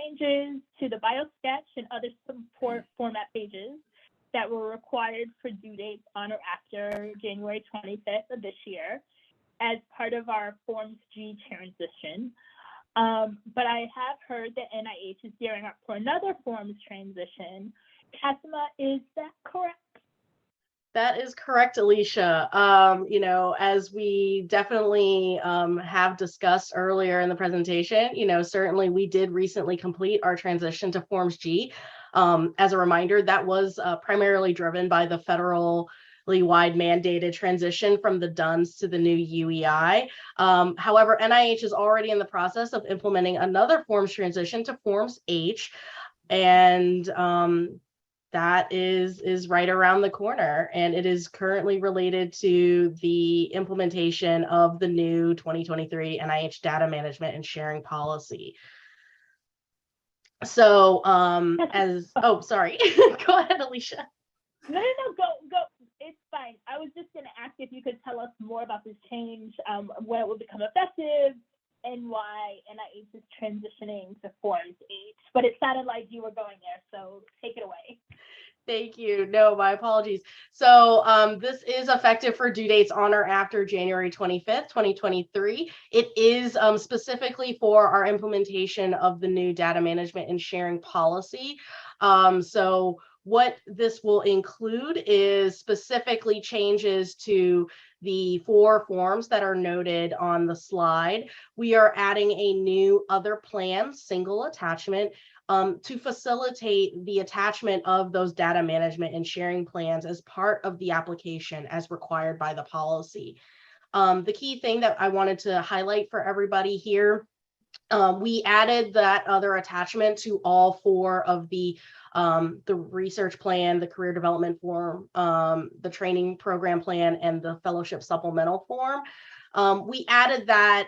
changes to the BioSketch and other support format pages that were required for due dates on or after January 25th of this year as part of our Forms G transition. But I have heard that NIH is gearing up for another Forms transition. Kasima, is that correct? That is correct, Alesia. As we definitely have discussed earlier in the presentation, certainly we did recently complete our transition to Forms G. As a reminder, that was primarily driven by the federally wide mandated transition from the DUNS to the new UEI. However, NIH is already in the process of implementing another Forms transition to Forms H, and that is right around the corner, and it is currently related to the implementation of the new 2023 NIH data management and sharing policy. So sorry, go ahead, Alesia. No, go. It's fine. I was just going to ask if you could tell us more about this change, when it will become effective, and why NIH is transitioning to Forms H. But it sounded like you were going there, so take it away. Thank you. No, my apologies. So this is effective for due dates on or after January 25th, 2023. It is specifically for our implementation of the new data management and sharing policy. So what this will include is specifically changes to the 4 forms that are noted on the slide. We are adding a new other plan single attachment to facilitate the attachment of those data management and sharing plans as part of the application as required by the policy. The key thing that I wanted to highlight for everybody here, we added that other attachment to all 4 of the research plan, the career development form, the training program plan, and the fellowship supplemental form. We added that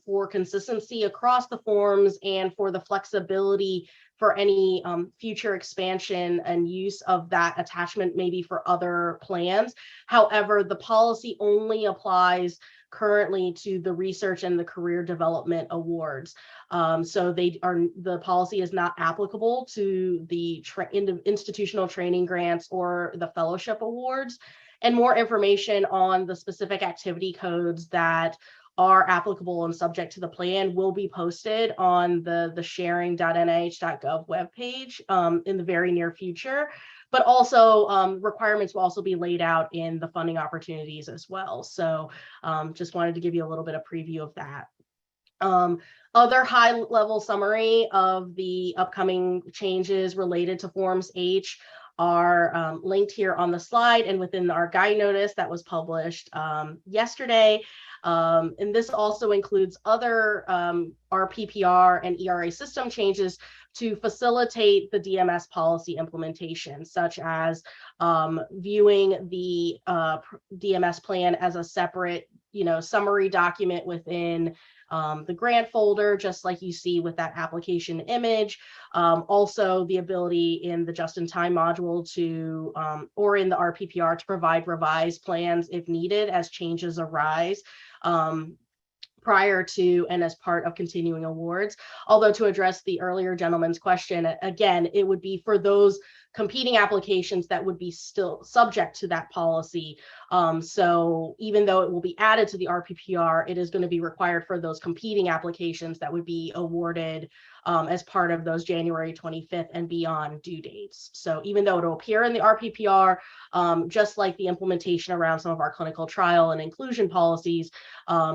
for consistency across the forms and for the flexibility for any future expansion and use of that attachment, maybe for other plans. However, the policy only applies currently to the research and the career development awards. So the policy is not applicable to the institutional training grants or the fellowship awards. And more information on the specific activity codes that are applicable and subject to the plan will be posted on the sharing.nih.gov webpage in the very near future. But also requirements will also be laid out in the funding opportunities as well. So just wanted to give you a little bit of preview of that. Other high-level summary of the upcoming changes related to Forms H are linked here on the slide and within our guide notice that was published yesterday. And this also includes other RPPR and ERA system changes to facilitate the DMS policy implementation, such as viewing the DMS plan as a separate, summary document within the grant folder, just like you see with that application image. Also the ability in the just-in-time module to, or in the RPPR to provide revised plans if needed as changes arise prior to and as part of continuing awards. Although to address the earlier gentleman's question, again, it would be for those competing applications that would be still subject to that policy. So even though it will be added to the RPPR, it is going to be required for those competing applications that would be awarded as part of those January 25th and beyond due dates. So even though it'll appear in the RPPR, just like the implementation around some of our clinical trial and inclusion policies,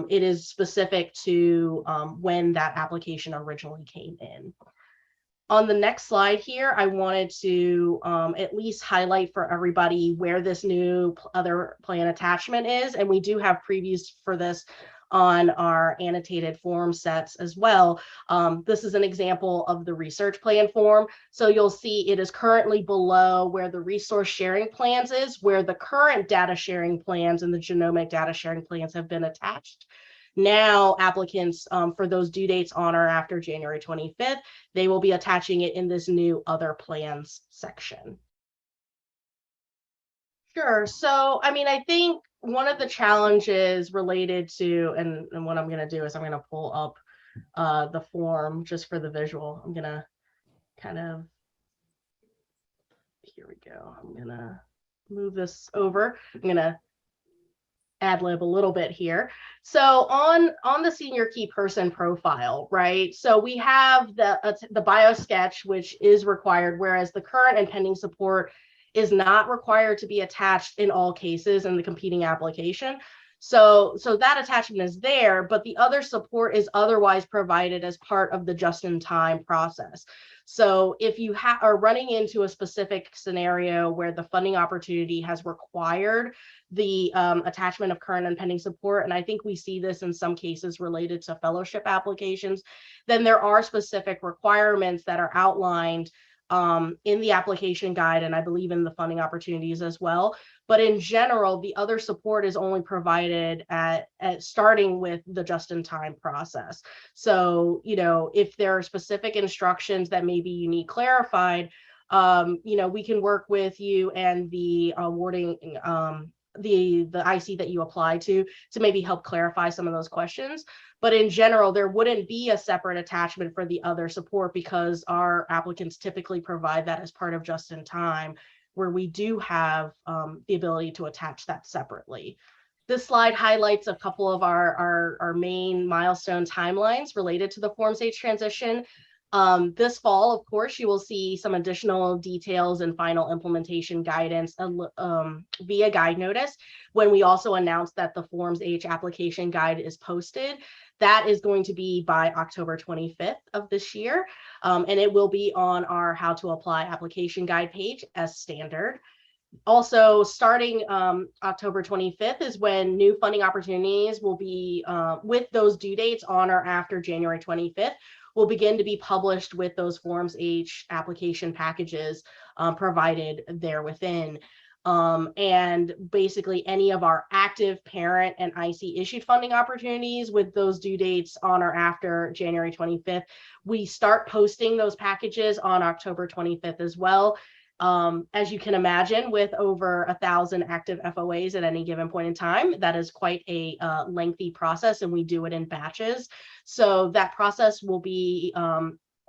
it is specific to when that application originally came in. On the next slide here, I wanted to at least highlight for everybody where this new other plan attachment is. And we do have previews for this on our annotated form sets as well. This is an example of the research plan form. So you'll see it is currently below where the resource sharing plans is, where the current data sharing plans and the genomic data sharing plans have been attached. Now applicants for those due dates on or after January 25th, they will be attaching it in this new other plans section. Sure. So, I think one of the challenges related to, and what I'm going to do is I'm going to pull up the form just for the visual. I'm going to kind of, here we go. I'm gonna move this over. I'm gonna ad lib a little bit here. So on the senior key person profile, right? So we have the bio sketch, which is required, whereas the current and pending support is not required to be attached in all cases in the competing application. So that attachment is there, but the other support is otherwise provided as part of the just-in-time process. So if you are running into a specific scenario where the funding opportunity has required the attachment of current and pending support, and I think we see this in some cases related to fellowship applications, then there are specific requirements that are outlined in the application guide, and I believe in the funding opportunities as well. But in general, the other support is only provided at starting with the just-in-time process. So, you know, if there are specific instructions that maybe you need clarified, you know, we can work with you and the awarding the IC that you apply to maybe help clarify some of those questions. But in general, there wouldn't be a separate attachment for the other support because our applicants typically provide that as part of just-in-time, where we do have the ability to attach that separately. This slide highlights a couple of our main milestone timelines related to the Forms H transition. This fall, of course, you will see some additional details and final implementation guidance via guide notice when we also announce that the Forms H application guide is posted. That is going to be by October 25th of this year, and it will be on our How to Apply application guide page as standard. Also, starting October 25th is when new funding opportunities will be, with those due dates on or after January 25th, will begin to be published with those Forms H application packages provided there within. And basically any of our active parent and IC issued funding opportunities with those due dates on or after January 25th, we start posting those packages on October 25th as well. As you can imagine, with over 1,000 active FOAs at any given point in time, that is quite a lengthy process, and we do it in batches. So that process will be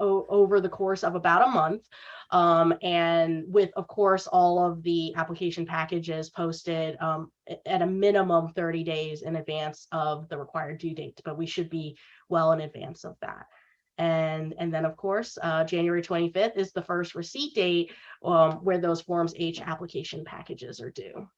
over the course of about a month, and with, of course, all of the application packages posted at a minimum 30 days in advance of the required due date, but we should be well in advance of that. And then, of course, January 25th is the first receipt date where those Forms H application packages are due.